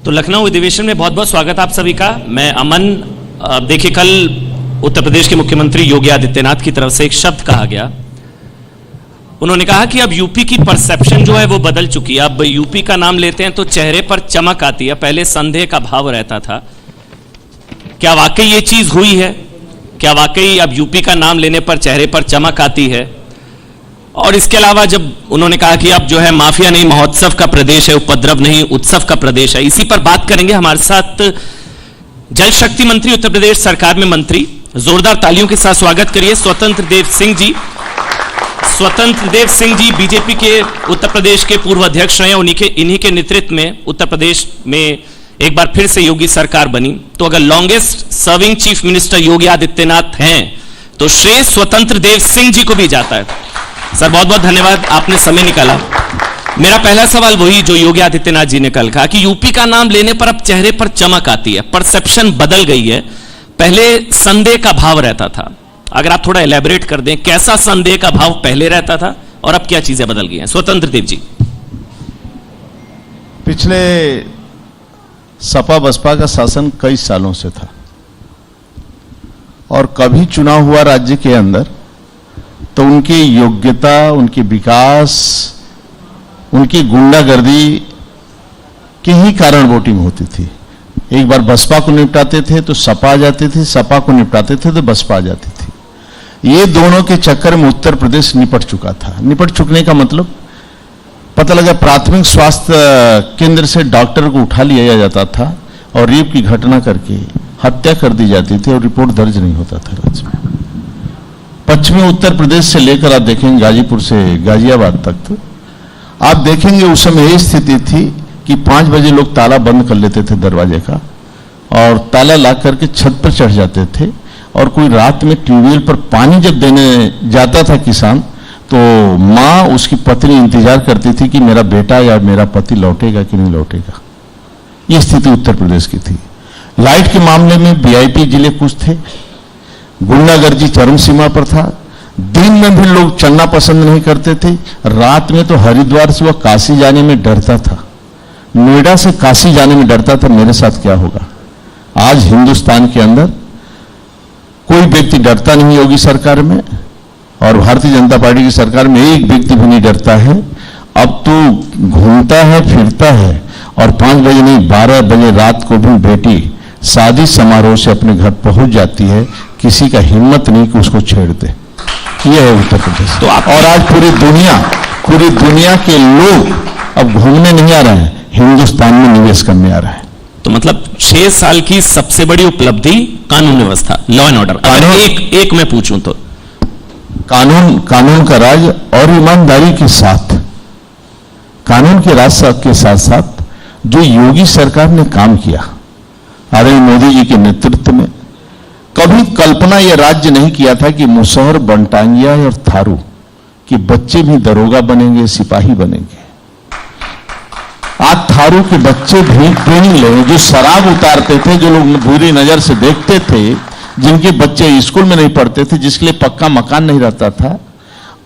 तो लखनऊ अधिवेशन में बहुत बहुत स्वागत आप सभी का। मैं अमन। देखिए, कल उत्तर प्रदेश के मुख्यमंत्री योगी आदित्यनाथ की तरफ से एक शब्द कहा गया। उन्होंने कहा कि अब यूपी की परसेप्शन जो है वो बदल चुकी है। अब यूपी का नाम लेते हैं तो चेहरे पर चमक आती है, पहले संदेह का भाव रहता था। क्या वाकई ये चीज हुई है? क्या वाकई अब यूपी का नाम लेने पर चेहरे पर चमक आती है? और इसके अलावा जब उन्होंने कहा कि अब जो है माफिया नहीं महोत्सव का प्रदेश है, उपद्रव नहीं उत्सव का प्रदेश है, इसी पर बात करेंगे। हमारे साथ जल शक्ति मंत्री, उत्तर प्रदेश सरकार में मंत्री, जोरदार तालियों के साथ स्वागत करिए स्वतंत्र देव सिंह जी। स्वतंत्र देव सिंह जी बीजेपी के उत्तर प्रदेश के पूर्व अध्यक्ष रहे। इन्हीं के नेतृत्व में उत्तर प्रदेश में एक बार फिर से योगी सरकार बनी। तो अगर longest serving chief minister Yogi Adityanath हैं तो श्रेय स्वतंत्र देव सिंह जी को भी जाता है। सर, बहुत बहुत धन्यवाद, आपने समय निकाला। मेरा पहला सवाल वही जो योगी आदित्यनाथ जी ने कल कहा कि यूपी का नाम लेने पर अब चेहरे पर चमक आती है, परसेप्शन बदल गई है, पहले संदेह का भाव रहता था। अगर आप थोड़ा एलैबोरेट कर दें, कैसा संदेह का भाव पहले रहता था और अब क्या चीजें बदल गई हैं? स्वतंत्र देव जी। पिछले सपा बसपा का शासन कई सालों से था और कभी चुनाव हुआ राज्य के अंदर तो उनकी योग्यता, उनके विकास, उनकी गुंडागर्दी के ही कारण वोटिंग होती थी। एक बार बसपा को निपटाते थे तो सपा आ जाती थी, सपा को निपटाते थे तो बसपा आ जाती थी। ये दोनों के चक्कर में उत्तर प्रदेश निपट चुका था। निपट चुकने का मतलब पता लगा प्राथमिक स्वास्थ्य केंद्र से डॉक्टर को उठा लिया जाता था और रेप की घटना करके हत्या कर दी जाती थी और रिपोर्ट दर्ज नहीं होता था राज्य में। पश्चिमी उत्तर प्रदेश से लेकर आप देखेंगे गाजीपुर से गाजियाबाद तक, तो आप देखेंगे उस समय ये स्थिति थी कि 5 बजे लोग ताला बंद कर लेते थे दरवाजे का और ताला ला करके छत पर चढ़ जाते थे। और कोई रात में ट्यूबवेल पर पानी जब देने जाता था किसान, तो माँ उसकी पत्नी इंतजार करती थी कि मेरा बेटा या मेरा पति लौटेगा कि नहीं लौटेगा। ये स्थिति उत्तर प्रदेश की थी। लाइट के मामले में वीआईपी जिले कुछ थे, गुंडागर्दी चरम सीमा पर था। दिन में भी लोग चलना पसंद नहीं करते थे, रात में तो हरिद्वार से वह काशी जाने में डरता था, नोएडा से काशी जाने में डरता था मेरे साथ क्या होगा। आज हिंदुस्तान के अंदर कोई व्यक्ति डरता नहीं योगी सरकार में, और भारतीय जनता पार्टी की सरकार में एक व्यक्ति भी नहीं डरता है। अब तो घूमता है, फिरता है और 5 बजे नहीं 12 बजे रात को भी बेटी शादी समारोह से अपने घर पहुंच जाती है। किसी का हिम्मत नहीं कि उसको छेड़ दे। यह है उत्तर प्रदेश। तो और आज पूरी दुनिया के लोग अब घूमने नहीं आ रहे हैं, हिंदुस्तान में निवेश करने आ रहे हैं। तो मतलब 6 साल की सबसे बड़ी उपलब्धि कानून व्यवस्था, लॉ एंड ऑर्डर। अगर एक मैं पूछूं तो कानून का राज और ईमानदारी के साथ, कानून के राज के साथ साथ जो योगी सरकार ने काम किया नरेंद्र मोदी जी के नेतृत्व में, कभी कल्पना यह राज्य नहीं किया था कि मुसहर, बनटांगिया और थारू के बच्चे भी दरोगा बनेंगे, सिपाही बनेंगे। आज थारू के बच्चे भी ट्रेनिंग लेंगे। जो शराब उतारते थे, जो लोग बुरी नजर से देखते थे, जिनके बच्चे स्कूल में नहीं पढ़ते थे, जिसके लिए पक्का मकान नहीं रहता था,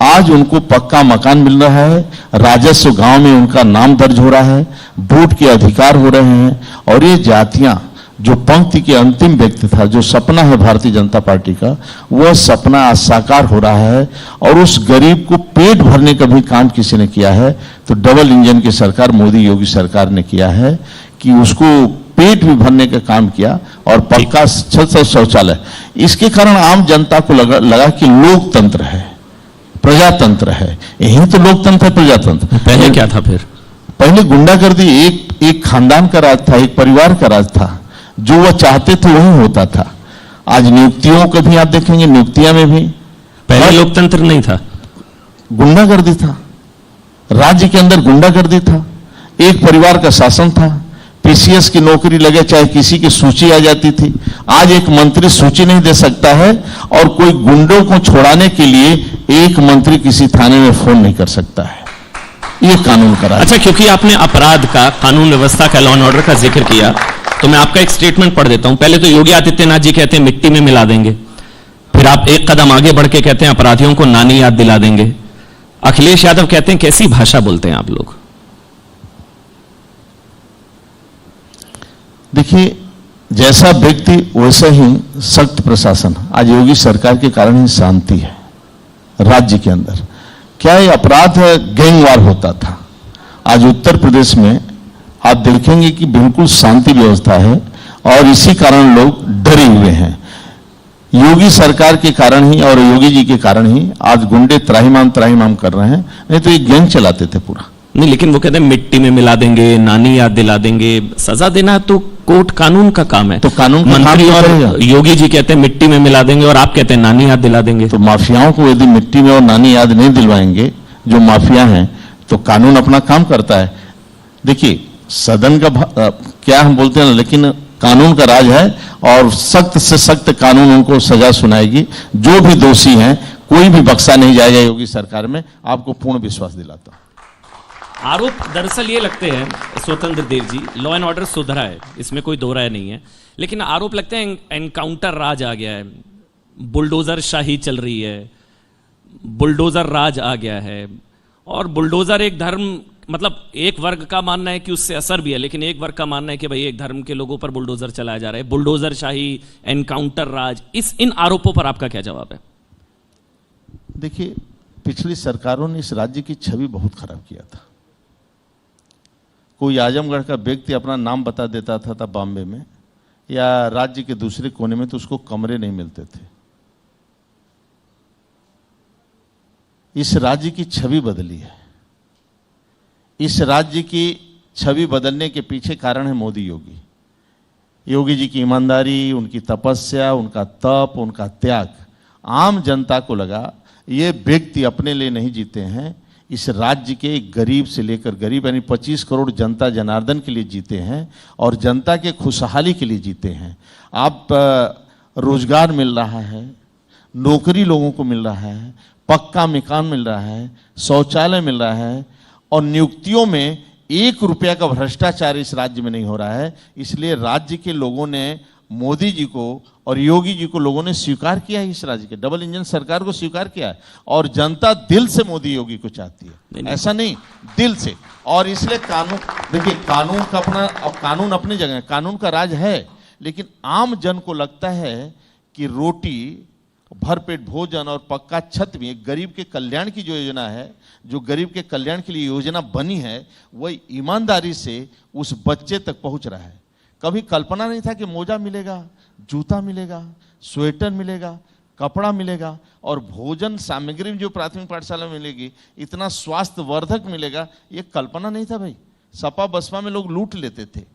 आज उनको पक्का मकान मिल रहा है। राजस्व गांव में उनका नाम दर्ज हो रहा है, वोट के अधिकार हो रहे हैं। और ये जातियां, जो पंक्ति के अंतिम व्यक्ति था, जो सपना है भारतीय जनता पार्टी का, वह सपना आज साकार हो रहा है। और उस गरीब को पेट भरने का भी काम किसी ने किया है तो डबल इंजन की सरकार मोदी योगी सरकार ने किया है कि उसको पेट भी भरने का काम किया और पक्का शौचालय। इसके कारण आम जनता को लगा कि लोकतंत्र है, प्रजातंत्र है। यही तो लोकतंत्र है, प्रजातंत्र। पहले क्या था? फिर पहले गुंडागर्दी एक खानदान का राज था, एक परिवार का राज था। जो वह चाहते थे वही होता था। आज नियुक्तियों को भी आप देखेंगे, नियुक्तियां में भी पहले लोकतंत्र नहीं था, गुंडागर्दी था। राज्य के अंदर गुंडागर्दी था, एक परिवार का शासन था। पीसीएस की नौकरी लगे चाहे किसी की सूची आ जाती थी। आज एक मंत्री सूची नहीं दे सकता है और कोई गुंडों को छोड़ाने के लिए एक मंत्री किसी थाने में फोन नहीं कर सकता है। ये कानून का राज। अच्छा, क्योंकि आपने अपराध का, कानून व्यवस्था का, लॉ एंड ऑर्डर का जिक्र किया, तो मैं आपका एक स्टेटमेंट पढ़ देता हूं। पहले तो योगी आदित्यनाथ जी कहते हैं मिट्टी में मिला देंगे, फिर आप एक कदम आगे बढ़ के कहते हैं अपराधियों को नानी याद दिला देंगे। अखिलेश यादव कहते हैं कैसी भाषा बोलते हैं आप लोग? देखिए, जैसा व्यक्ति वैसा ही सख्त प्रशासन। आज योगी सरकार के कारण ही शांति है राज्य के अंदर। क्या ये अपराध गैंगवार होता था, आज उत्तर प्रदेश में आप देखेंगे कि बिल्कुल शांति व्यवस्था है और इसी कारण लोग डरे हुए हैं। योगी सरकार के कारण ही और योगी जी के कारण ही आज गुंडे त्राहिमाम कर रहे हैं, नहीं तो ये गैंग चलाते थे पूरा। नहीं, लेकिन वो कहते हैं मिट्टी में मिला देंगे, नानी याद दिला देंगे। सजा देना तो कोर्ट कानून का काम है। तो कानून का मंत्री काम और करेगा। योगी जी कहते हैं मिट्टी में मिला देंगे और आप कहते हैं नानी याद दिला देंगे। तो माफियाओं को यदि मिट्टी में और नानी याद नहीं दिलवाएंगे जो माफिया हैं, तो कानून अपना काम करता है। देखिए, सदन का क्या हम बोलते हैं, लेकिन कानून का राज है और सख्त से सख्त कानून उनको सजा सुनाएगी। जो भी दोषी हैं कोई भी बख्शा नहीं जाएगा योगी सरकार में, आपको पूर्ण विश्वास दिलाता हूं। आरोप दरअसल ये लगते हैं स्वतंत्र Dev ji, law and order सुधरा है, इसमें कोई दो राय नहीं है, लेकिन आरोप लगते हैं एनकाउंटर राज आ गया है, बुलडोजर शाही चल रही है, बुलडोजर राज आ गया है। और बुलडोजर एक धर्म, मतलब एक वर्ग का मानना है कि उससे असर भी है, लेकिन एक वर्ग का मानना है कि भाई एक धर्म के लोगों पर बुलडोजर चलाया जा रहा है। बुलडोजर शाही, एनकाउंटर राज, इन आरोपों पर आपका क्या जवाब है? देखिए, पिछली सरकारों ने इस राज्य की छवि बहुत खराब किया था। कोई आजमगढ़ का व्यक्ति अपना नाम बता देता था बॉम्बे में या राज्य के दूसरे कोने में, तो उसको कमरे नहीं मिलते थे। इस राज्य की छवि बदली है। इस राज्य की छवि बदलने के पीछे कारण है मोदी योगी। योगी जी की ईमानदारी, उनकी तपस्या, उनका तप, उनका त्याग। आम जनता को लगा ये व्यक्ति अपने लिए नहीं जीते हैं, इस राज्य के गरीब से लेकर गरीब यानी 25 करोड़ जनता जनार्दन के लिए जीते हैं और जनता के खुशहाली के लिए जीते हैं। आप रोजगार मिल रहा है, नौकरी लोगों को मिल रहा है, पक्का मकान मिल रहा है, शौचालय मिल रहा है और नियुक्तियों में 1 रुपया का भ्रष्टाचार इस राज्य में नहीं हो रहा है। इसलिए राज्य के लोगों ने मोदी जी को और योगी जी को लोगों ने स्वीकार किया है, इस राज्य के डबल इंजन सरकार को स्वीकार किया है और जनता दिल से मोदी योगी को चाहती है, ऐसा नहीं दिल से। और इसलिए कानून, देखिए कानून का अपना, अब कानून अपनी जगह है, कानून का राज है, लेकिन आम जन को लगता है कि रोटी, भरपेट भोजन और पक्का छत भी एक गरीब के कल्याण की जो योजना है, जो गरीब के कल्याण के लिए योजना बनी है, वह ईमानदारी से उस बच्चे तक पहुंच रहा है। कभी कल्पना नहीं था कि मोजा मिलेगा, जूता मिलेगा, स्वेटर मिलेगा, कपड़ा मिलेगा और भोजन सामग्री जो प्राथमिक पाठशाला में मिलेगी, इतना स्वास्थ्य वर्धक मिलेगा, ये कल्पना नहीं था भाई। सपा बसपा में लोग लूट लेते थे।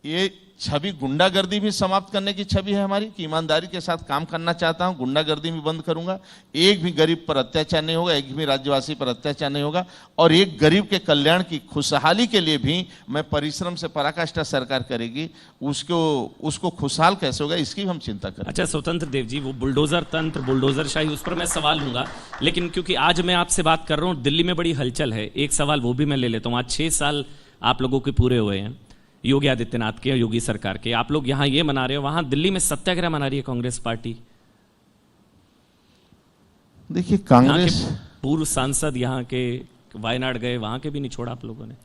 ये छवि गुंडागर्दी भी समाप्त करने की छवि है हमारी कि ईमानदारी के साथ काम करना चाहता हूं, गुंडागर्दी भी बंद करूंगा, एक भी गरीब पर अत्याचार नहीं होगा, एक भी राज्यवासी पर अत्याचार नहीं होगा और एक गरीब के कल्याण की खुशहाली के लिए भी मैं परिश्रम से पराकाष्ठा सरकार करेगी, उसको खुशहाल कैसे होगा इसकी हम चिंता करें। अच्छा स्वतंत्र देव जी, वो बुलडोजर तंत्र, बुलडोजर शाही, उस पर मैं सवाल लूंगा, लेकिन क्योंकि आज मैं आपसे बात कर रहा हूं, दिल्ली में बड़ी हलचल है, एक सवाल वो भी मैं ले लेता हूं। आज 6 साल आप लोगों के पूरे हुए हैं योगी आदित्यनाथ के, योगी सरकार के। आप लोग यहां ये मना रहे हो, वहां दिल्ली में सत्याग्रह मना रही है कांग्रेस पार्टी। देखिए, कांग्रेस पूर्व सांसद यहां के वायनाड गए, वहां के भी नहीं छोड़ा आप लोगों ने।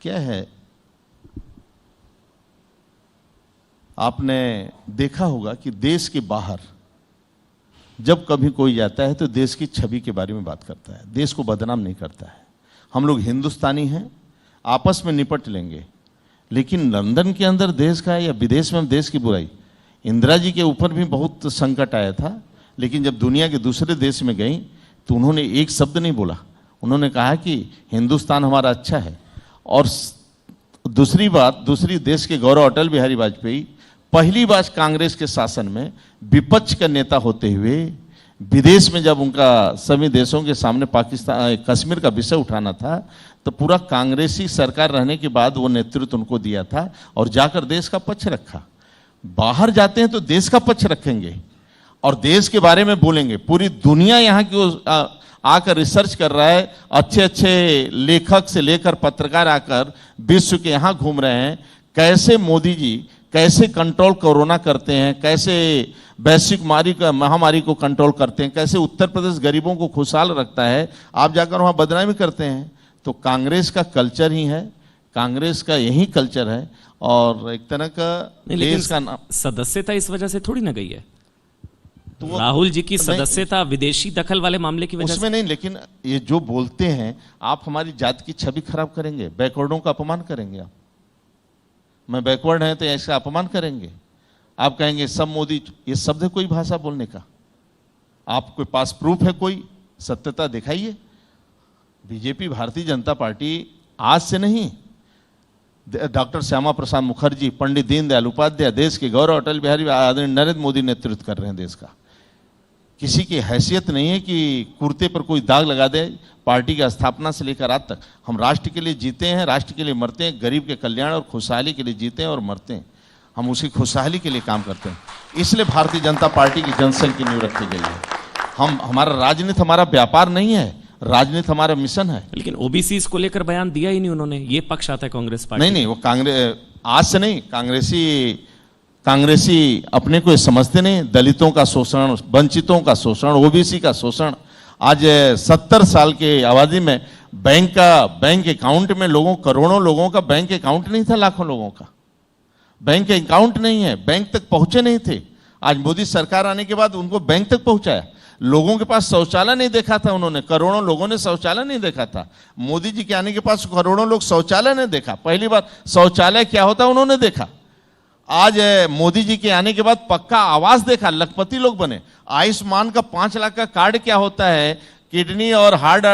क्या है, आपने देखा होगा कि देश के बाहर जब कभी कोई जाता है तो देश की छवि के बारे में बात करता है, देश को बदनाम नहीं करता है। हम लोग हिंदुस्तानी हैं, आपस में निपट लेंगे, लेकिन लंदन के अंदर देश का या विदेश में देश की बुराई। इंदिरा जी के ऊपर भी बहुत संकट आया था, लेकिन जब दुनिया के दूसरे देश में गई तो उन्होंने एक शब्द नहीं बोला। उन्होंने कहा कि हिंदुस्तान हमारा अच्छा है। और दूसरी बात, दूसरी देश के गौरव अटल बिहारी वाजपेयी पहली बार कांग्रेस के शासन में विपक्ष का नेता होते हुए विदेश में जब उनका सभी देशों के सामने पाकिस्तान कश्मीर का विषय उठाना था तो पूरा कांग्रेसी सरकार रहने के बाद वो नेतृत्व उनको दिया था और जाकर देश का पक्ष रखा। बाहर जाते हैं तो देश का पक्ष रखेंगे और देश के बारे में बोलेंगे। पूरी दुनिया यहाँ की आकर रिसर्च कर रहा है, अच्छे अच्छे लेखक से लेकर पत्रकार आकर विश्व के यहाँ घूम रहे हैं, कैसे मोदी जी कैसे कंट्रोल कोरोना करते हैं, कैसे वैश्विक महामारी को कंट्रोल करते हैं, कैसे उत्तर प्रदेश गरीबों को खुशहाल रखता है। आप जाकर वहाँ बदनामी करते हैं। तो कांग्रेस का कल्चर ही है कांग्रेस का यही कल्चर है और एक तरह का नहीं, देश का लेकिन सदस्यता इस वजह से थोड़ी ना गई है। तो राहुल जी की सदस्यता विदेशी दखल वाले मामले की वजह उसमें नहीं, लेकिन ये जो बोलते हैं आप हमारी जात की छवि खराब करेंगे, बैकवर्डों का अपमान करेंगे। आप, मैं बैकवर्ड है तो ऐसा अपमान करेंगे। आप कहेंगे सब मोदी, ये शब्द है कोई भाषा बोलने का? आपके पास प्रूफ है, कोई सत्यता दिखाइए। बीजेपी भारतीय जनता पार्टी आज से नहीं, डॉक्टर श्यामा प्रसाद मुखर्जी, पंडित दीनदयाल उपाध्याय, देश के गौरव अटल बिहारी आदरणीय नरेंद्र मोदी नेतृत्व कर रहे हैं देश का। किसी की हैसियत नहीं है कि कुर्ते पर कोई दाग लगा दे। पार्टी की स्थापना से लेकर आज तक हम राष्ट्र के लिए जीते हैं, राष्ट्र के लिए मरते हैं, गरीब के कल्याण और खुशहाली के लिए जीते हैं और मरते हैं। हम उसकी खुशहाली के लिए काम करते हैं, इसलिए भारतीय जनता पार्टी की जनसंघ की नींव रखी गई है। हमारा राजनीति हमारा व्यापार नहीं है, राजनीति हमारा मिशन है। लेकिन ओबीसी को लेकर बयान दिया ही नहीं उन्होंने, ये पक्ष आता है कांग्रेस पार्टी। नहीं, वो कांग्रेस आज से नहीं, कांग्रेसी अपने को समझते नहीं। दलितों का शोषण, वंचितों का शोषण, ओबीसी का शोषण। आज 70 साल के आबादी में बैंक अकाउंट में करोड़ों लोगों का बैंक अकाउंट नहीं था, लाखों लोगों का बैंक अकाउंट नहीं है, बैंक तक पहुंचे नहीं थे। आज मोदी सरकार आने के बाद उनको बैंक तक पहुंचाया। लोगों के पास शौचालय नहीं देखा था उन्होंने, करोड़ों लोगों ने शौचालय नहीं देखा था। मोदी जी के आने के पास करोड़ों लोग शौचालय नहीं देखा, पहली बार शौचालय क्या होता है उन्होंने देखा। आज मोदी जी के आने के बाद पक्का आवास देखा, लखपति लोग बने। आयुष्मान का 5 लाख का कार्ड क्या होता है, किडनी और हार्ट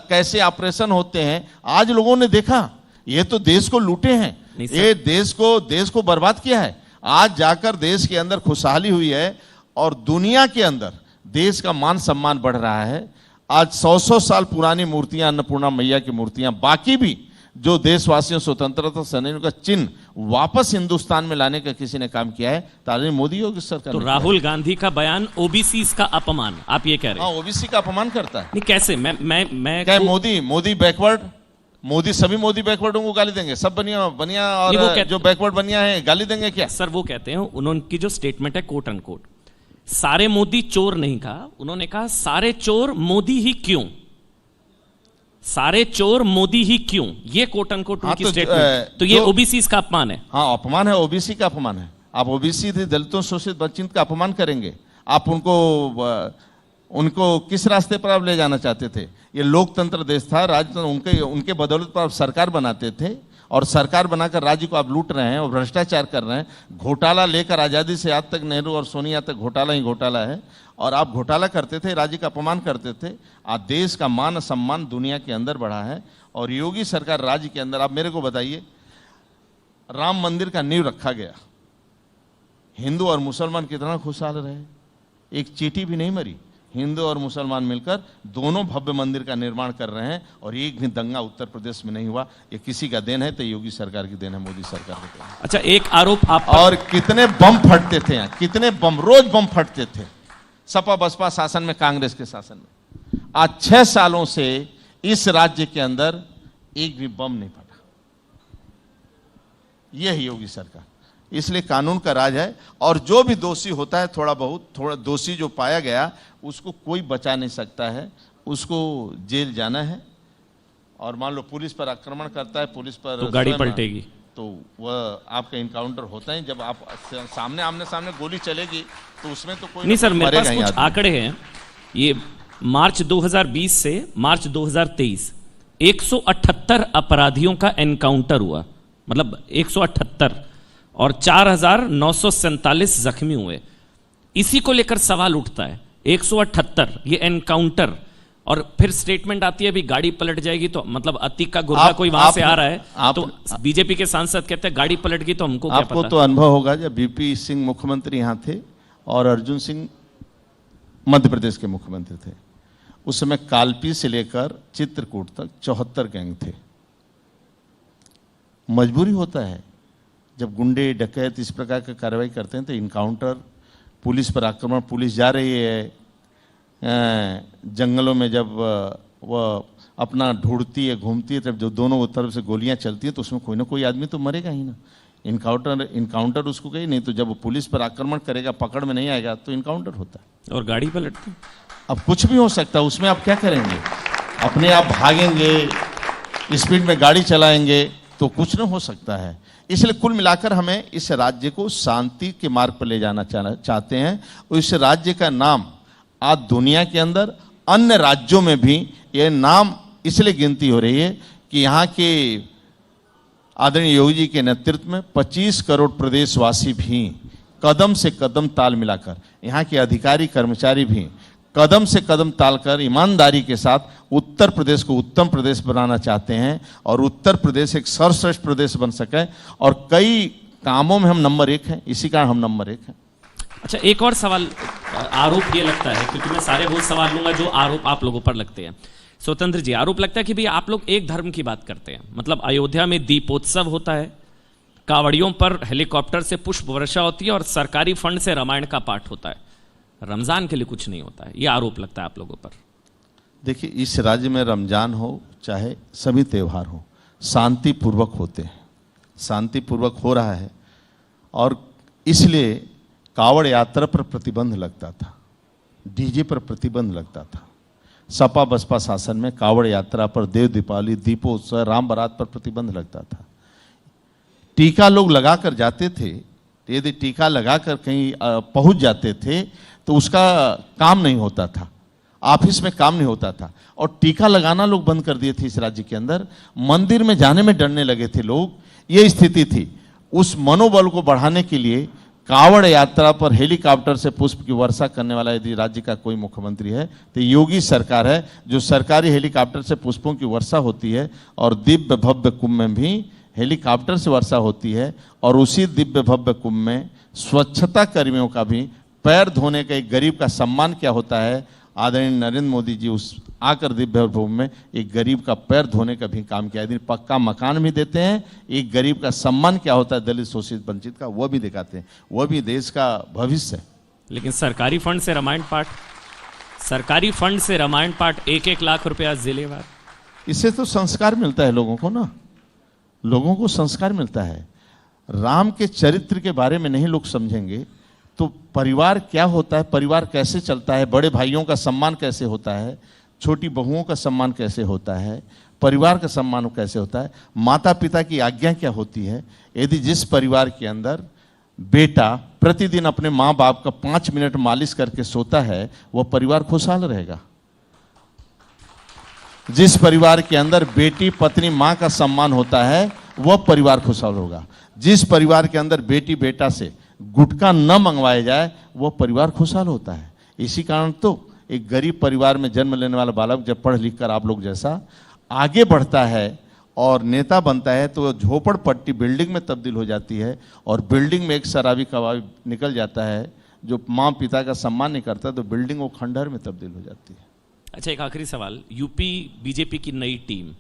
कैसे ऑपरेशन होते हैं, आज लोगों ने देखा। ये तो देश को लूटे हैं, ये देश को बर्बाद किया है। आज जाकर देश के अंदर खुशहाली हुई है और दुनिया के अंदर देश का मान सम्मान बढ़ रहा है। आज 100 साल पुरानी मूर्तियां, अन्नपूर्णा मैया की मूर्तियां, बाकी भी जो देशवासियों स्वतंत्रता सेनानियों का चिन्ह वापस हिंदुस्तान में लाने का किसी ने काम किया है तो आदरणीय मोदी योगी सरकार। तो राहुल गांधी का बयान ओबीसी का अपमान, आप ये कह रहे हैं? हाँ, ओबीसी का अपमान करता है। नहीं, कैसे? मैं क्या मोदी बैकवर्ड? सभी मोदी बैकवर्डों को गाली देंगे? सब बनिया और जो बैकवर्ड बनिया है गाली देंगे क्या? सर वो कहते हैं, उन्होंने जो स्टेटमेंट है कोट अनकोट, सारे मोदी चोर नहीं कहा, उन्होंने कहा सारे चोर मोदी ही क्यों, सारे चोर मोदी ही क्यों, ये कोट अनकोट उनकी स्टेटमेंट। तो ये ओबीसी का अपमान है। हाँ, अपमान है, ओबीसी का अपमान है। आप ओबीसी दलितों, शोषित वंचित का अपमान करेंगे? आप उनको किस रास्ते पर आप ले जाना चाहते थे? ये लोकतंत्र देश था, राजतंत्र, उनके बदौलत पर आप सरकार बनाते थे और सरकार बनाकर राज्य को आप लूट रहे हैं और भ्रष्टाचार कर रहे हैं। घोटाला लेकर आजादी से आज तक, नेहरू और सोनिया तक घोटाला ही घोटाला है और आप घोटाला करते थे, राज्य का अपमान करते थे। आज देश का मान सम्मान दुनिया के अंदर बढ़ा है और योगी सरकार राज्य के अंदर। आप मेरे को बताइए, राम मंदिर का नींव रखा गया, हिंदू और मुसलमान कितना खुशहाल रहे, एक चींटी भी नहीं मरी। हिंदू और मुसलमान मिलकर दोनों भव्य मंदिर का निर्माण कर रहे हैं और एक भी दंगा उत्तर प्रदेश में नहीं हुआ। ये किसी का देन है तो योगी सरकार की देन है, मोदी सरकार की देन है। अच्छा, एक आरोप आप और कितने बम फटते थे यहाँ, कितने बम, रोज बम फटते थे सपा बसपा शासन में, कांग्रेस के शासन में। आज 6 सालों से इस राज्य के अंदर एक भी बम नहीं फटा। यह है योगी सरकार। इसलिए कानून का राज है और जो भी दोषी होता है, थोड़ा दोषी जो पाया गया उसको कोई बचा नहीं सकता है, उसको जेल जाना है। और मान लो पुलिस पर आक्रमण करता है, पुलिस पर तो गाड़ी पलटेगी, तो वह आपका इनकाउंटर होता है। जब आप आमने सामने गोली चलेगी तो उसमें तो कोई नहीं। सर मेरे पास कुछ आंकड़े हैं, ये मार्च 2020 से मार्च 2023 178 अपराधियों का एनकाउंटर हुआ, मतलब 178, और 4,947 जख्मी हुए। इसी को लेकर सवाल उठता है, 178 ये एनकाउंटर, और फिर स्टेटमेंट आती है अभी गाड़ी पलट जाएगी। तो मतलब अतीक का गुर्गा कोई वहां से आ रहा है तो बीजेपी के सांसद कहते हैं गाड़ी पलट गई तो हमको क्या पता। आपको तो अनुभव होगा जब बीपी सिंह मुख्यमंत्री यहां थे और अर्जुन सिंह मध्य प्रदेश के मुख्यमंत्री थे, उस समय कालपी से लेकर चित्रकूट तक 74 गैंग थे। मजबूरी होता है जब गुंडे डकैत इस प्रकार की कार्रवाई करते हैं तो इनकाउंटर, पुलिस पर आक्रमण, पुलिस जा रही है जंगलों में, जब वह अपना ढूंढती है, घूमती है, तब जो दोनों तरफ से गोलियां चलती हैं तो उसमें कोई ना कोई आदमी तो मरेगा ही ना। इनकाउंटर उसको कही नहीं, तो जब पुलिस पर आक्रमण करेगा, पकड़ में नहीं आएगा तो इनकाउंटर होता है और गाड़ी पलटती। अब कुछ भी हो सकता है उसमें, आप क्या करेंगे? अपने आप भागेंगे, स्पीड में गाड़ी चलाएंगे, तो कुछ न हो सकता है। इसलिए कुल मिलाकर हमें इस राज्य को शांति के मार्ग पर ले जाना चाहते हैं और इस राज्य का नाम आज दुनिया के अंदर अन्य राज्यों में भी यह नाम इसलिए गिनती हो रही है कि यहाँ के आदरणीय योगी जी के नेतृत्व में 25 करोड़ प्रदेशवासी भी कदम से कदम ताल मिलाकर, यहाँ के अधिकारी कर्मचारी भी कदम से कदम ताल कर ईमानदारी के साथ उत्तर प्रदेश को उत्तम प्रदेश बनाना चाहते हैं और उत्तर प्रदेश एक सर्वश्रेष्ठ प्रदेश बन सके और कई कामों में हम नंबर 1 हैं, इसी कारण हम नंबर 1 हैं। अच्छा, एक और सवाल, आरोप ये लगता है, क्योंकि मैं सारे वो सवाल लूंगा जो आरोप आप लोगों पर लगते हैं। स्वतंत्र जी, आरोप लगता है कि भाई आप लोग एक धर्म की बात करते हैं, मतलब अयोध्या में दीपोत्सव होता है, कावड़ियों पर हेलीकॉप्टर से पुष्प वर्षा होती है और सरकारी फंड से रामायण का पाठ होता है, रमजान के लिए कुछ नहीं होता है। यह आरोप लगता है आप लोगों पर। देखिए, इस राज्य में रमजान हो चाहे सभी त्यौहार हो, शांतिपूर्वक होते हैं, शांतिपूर्वक हो रहा है और इसलिए कावड़ यात्रा पर प्रतिबंध लगता था, डीजे पर प्रतिबंध लगता था। सपा बसपा शासन में कावड़ यात्रा पर, देव दीपावली, दीपोत्सव, राम बारात पर प्रतिबंध लगता था। टीका लोग लगाकर जाते थे, यदि टीका लगाकर कहीं पहुंच जाते थे तो उसका काम नहीं होता था, ऑफिस में काम नहीं होता था और टीका लगाना लोग बंद कर दिए थे इस राज्य के अंदर। मंदिर में जाने में डरने लगे थे लोग, ये स्थिति थी। उस मनोबल को बढ़ाने के लिए कावड़ यात्रा पर हेलीकॉप्टर से पुष्प की वर्षा करने वाला यदि राज्य का कोई मुख्यमंत्री है तो योगी सरकार है, जो सरकारी हेलीकॉप्टर से पुष्पों की वर्षा होती है और दिव्य भव्य कुंभ में भी हेलीकॉप्टर से वर्षा होती है और उसी दिव्य भव्य कुंभ में स्वच्छता कर्मियों का भी पैर धोने का, एक गरीब का सम्मान क्या होता है। आदरणीय नरेंद्र मोदी जी उस आकर दिव्य भूमि में एक गरीब का पैर धोने का भी काम किया, यदि पक्का मकान भी देते हैं, एक गरीब का सम्मान क्या होता है दलित शोषित वंचित का, वो भी दिखाते हैं। वो भी देश का भविष्य है। लेकिन सरकारी फंड से रामायण पाठ, सरकारी फंड से रामायण पाठ 1-1 लाख रुपया जिलेवार, इससे तो संस्कार मिलता है लोगों को ना, लोगों को संस्कार मिलता है। राम के चरित्र के बारे में नहीं लोग समझेंगे तो परिवार क्या होता है, परिवार कैसे चलता है, बड़े भाइयों का सम्मान कैसे होता है, छोटी बहुओं का सम्मान कैसे होता है, परिवार का सम्मान कैसे होता है, माता पिता की आज्ञा क्या होती है। यदि जिस परिवार के अंदर बेटा प्रतिदिन अपने माँ बाप का 5 मिनट मालिश करके सोता है, वह परिवार खुशहाल रहेगा। जिस परिवार के अंदर बेटी पत्नी माँ का सम्मान होता है, वह परिवार खुशहाल होगा। जिस परिवार के अंदर बेटी बेटा से गुटखा न मंगवाया जाए, वह परिवार खुशहाल होता है। इसी कारण तो एक गरीब परिवार में जन्म लेने वाला बालक जब पढ़ लिख कर आप लोग जैसा आगे बढ़ता है और नेता बनता है तो झोपड़पट्टी बिल्डिंग में तब्दील हो जाती है और बिल्डिंग में एक शराबी कबाबी निकल जाता है जो माँ पिता का सम्मान नहीं करता, तो बिल्डिंग वो खंडहर में तब्दील हो जाती है। अच्छा, एक आखिरी सवाल, यूपी बीजेपी की नई टीम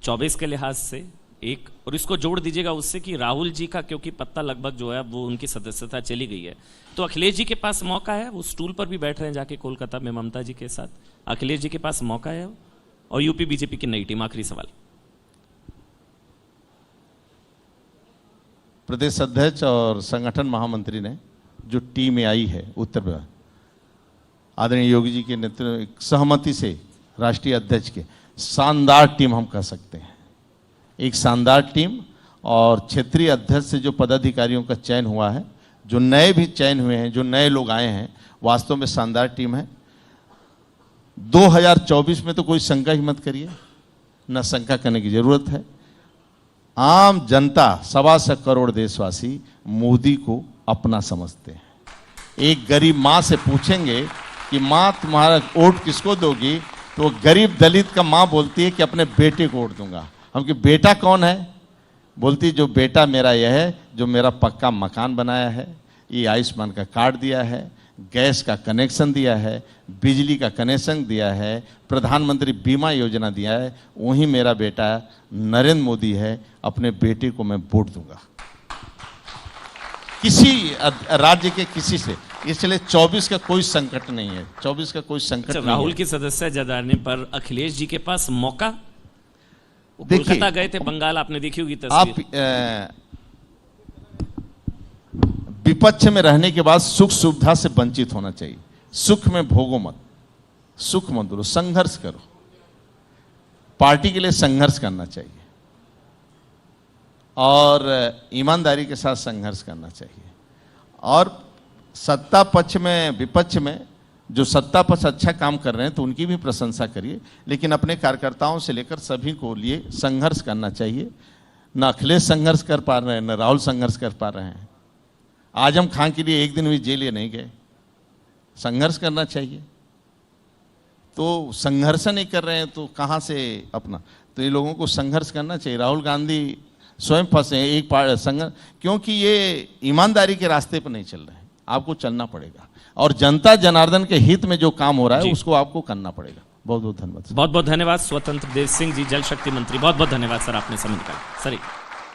24 के लिहाज से एक, और इसको जोड़ दीजिएगा उससे कि राहुल जी का क्योंकि पत्ता लगभग जो है वो उनकी सदस्यता चली गई है, तो अखिलेश जी के पास मौका है, वो स्टूल पर भी बैठ रहे हैं जाके कोलकाता में ममता जी के साथ, अखिलेश जी के पास मौका है। और यूपी बीजेपी की नई टीम, आखिरी सवाल, प्रदेश अध्यक्ष और संगठन महामंत्री ने जो टीम आई है उत्तर प्रदेश, आदरणीय योगी जी के नेतृत्व सहमति से राष्ट्रीय अध्यक्ष के, शानदार टीम हम कह सकते हैं, एक शानदार टीम। और क्षेत्रीय अध्यक्ष से जो पदाधिकारियों का चयन हुआ है, जो नए भी चयन हुए हैं, जो नए लोग आए हैं, वास्तव में शानदार टीम है। 2024 में तो कोई शंका ही मत करिए, न शंका करने की जरूरत है। आम जनता 1.25 करोड़ देशवासी मोदी को अपना समझते हैं। एक गरीब माँ से पूछेंगे कि माँ तुम्हारा वोट किसको दोगी, तो गरीब दलित का माँ बोलती है कि अपने बेटे को वोट दूंगा। हम कि बेटा कौन है, बोलती जो बेटा मेरा यह है जो मेरा पक्का मकान बनाया है, ये आयुष्मान का कार्ड दिया है, गैस का कनेक्शन दिया है, बिजली का कनेक्शन दिया है, प्रधानमंत्री बीमा योजना दिया है, वही मेरा बेटा नरेंद्र मोदी है, अपने बेटे को मैं वोट दूंगा। किसी राज्य के किसी से, इसलिए 24 का कोई संकट नहीं है, 24 का कोई संकट नहीं। राहुल की सदस्य जताने पर अखिलेश जी के पास मौका, कोलकाता गए थे, बंगाल आपने देखी होगी तस्वीर। आप विपक्ष में रहने के बाद सुख सुविधा से वंचित होना चाहिए। सुख में भोगो मत, सुख मत दो, संघर्ष करो, पार्टी के लिए संघर्ष करना चाहिए। और ईमानदारी के साथ संघर्ष करना चाहिए। और सत्ता पक्ष में, विपक्ष में जो सत्ता पक्ष अच्छा काम कर रहे हैं तो उनकी भी प्रशंसा करिए, लेकिन अपने कार्यकर्ताओं से लेकर सभी को लिए संघर्ष करना चाहिए। न अखिलेश संघर्ष कर पा रहे हैं, न राहुल संघर्ष कर पा रहे हैं। आजम खान के लिए एक दिन भी जेल नहीं गए। संघर्ष करना चाहिए। तो संघर्ष नहीं कर रहे हैं तो कहाँ से अपना, तो ये लोगों को संघर्ष करना चाहिए। राहुल गांधी स्वयं फंसे हैं एक संघर्ष, क्योंकि ये ईमानदारी के रास्ते पर नहीं चल रहे हैं। आपको चलना पड़ेगा और जनता जनार्दन के हित में जो काम हो रहा है उसको आपको करना पड़ेगा। बहुत बहुत धन्यवाद। बहुत बहुत धन्यवाद स्वतंत्र देव सिंह जी, जल शक्ति मंत्री। बहुत बहुत धन्यवाद सर, आपने समय निकाला। सर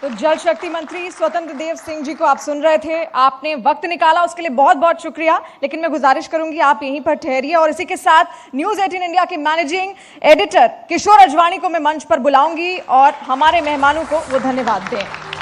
तो जल शक्ति मंत्री स्वतंत्र देव सिंह जी को आप सुन रहे थे, आपने वक्त निकाला उसके लिए बहुत बहुत शुक्रिया। लेकिन मैं गुजारिश करूंगी आप यहीं पर ठहरिए और इसी के साथ न्यूज़ 18 इंडिया के मैनेजिंग एडिटर किशोर अजवाणी को मैं मंच पर बुलाऊंगी और हमारे मेहमानों को वो धन्यवाद दें।